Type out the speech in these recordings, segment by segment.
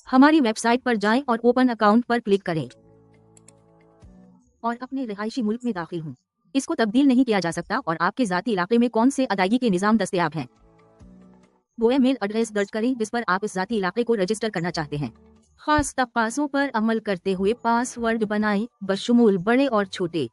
हमारी वेबसाइट पर जाएं और ओपन अकाउंट पर क्लिक करें और अपने रिहायशी मुल्क में दाखिल हों। इसको तब्दील नहीं किया जा सकता और आपके ज़ाती इलाके में कौन से अदायगी के निज़ाम दस्तयाब हैं। वो मेल एड्रेस दर्ज करें जिस पर आप इस ज़ाती इलाके को रजिस्टर करना चाहते हैं। खास तकाज़ों पर अमल करते हुए पासवर्ड बनाएं, बशमूल बड़े और छोटे,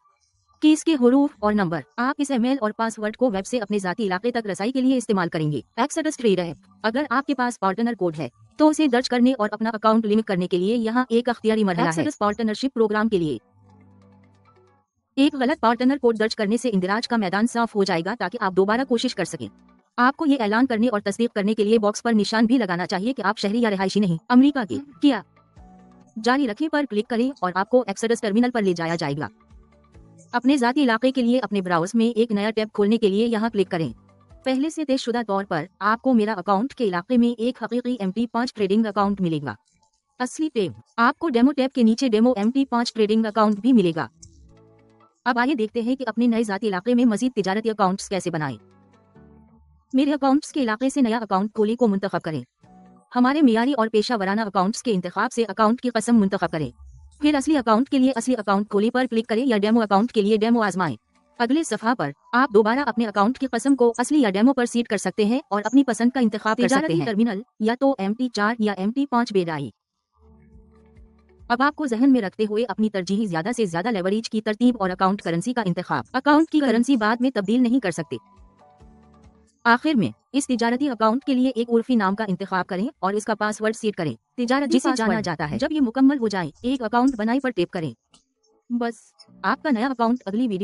कीज के हुरूफ और नंबर। आप इस ईमेल और पासवर्ड को वेब से अपने ज़ाती इलाके तक रसाई के लिए इस्तेमाल करेंगे। एक्सेस ट्रेडर ऐप, अगर आपके पास पार्टनर कोड है तो उसे दर्ज करने और अपना अकाउंट लिंक करने के लिए यहाँ एक अख्तियारी मरहला है। एक्सेस पार्टनरशिप प्रोग्राम के लिए एक गलत पार्टनर कोड दर्ज करने से इंदिराज का मैदान साफ हो जाएगा ताकि आप दोबारा कोशिश कर सकें। आपको ये ऐलान करने और तस्दीक करने के लिए बॉक्स पर निशान भी लगाना चाहिए कि आप शहरी या रिहायशी नहीं अमेरिका के। किया जारी रखें पर क्लिक करें और आपको एक्सेस टर्मिनल पर ले जाया जाएगा। अपने ज़ाती इलाके के लिए अपने ब्राउज़र में एक नया टैब खोलने के लिए यहाँ क्लिक करें। पहले से तयशुदा तौर पर आपको मेरा अकाउंट के इलाके में एक हकीकी MT5 ट्रेडिंग अकाउंट मिलेगा। असली टैब आपको डेमो टैब के नीचे डेमो MT5 ट्रेडिंग अकाउंट भी मिलेगा। अब आइए देखते हैं कि अपने नए ज़ाती इलाके में मजीद तिजारती अकाउंट्स कैसे बनाएं। मेरे अकाउंट्स के इलाके से नया अकाउंट खोले को मुंतखब करें। हमारे मियारी और पेशा वराना अकाउंट्स के इंतखाब से अकाउंट की कसम मुंतखब करें। फिर असली अकाउंट के लिए असली अकाउंट खोले पर क्लिक करें या डेमो अकाउंट के लिए डेमो आजमाएं। अगले सफ़ा पर आप दोबारा अपने अकाउंट की कसम को असली या डेमो पर सीट कर सकते हैं और अपनी पसंद का इंतखाब कर सकते हैं। टर्मिनल या तो MT4 या MT5 बेदाई। अब आपको जहन में रखते हुए अपनी तरजीही ज्यादा से ज्यादा लेवरेज की तरतीब और अकाउंट करेंसी का इंतखाब। अकाउंट की करेंसी बाद में तब्दील नहीं कर सकते। आखिर में इस तिजारती अकाउंट के लिए एक उर्फी नाम का इंतखाब करें और इसका पासवर्ड सेट करें। तिजारत जिसे जाना जाता है। जब ये मुकम्मल हो जाए एक अकाउंट बनाई पर टैप करें। बस आपका नया अकाउंट अगली वीडियो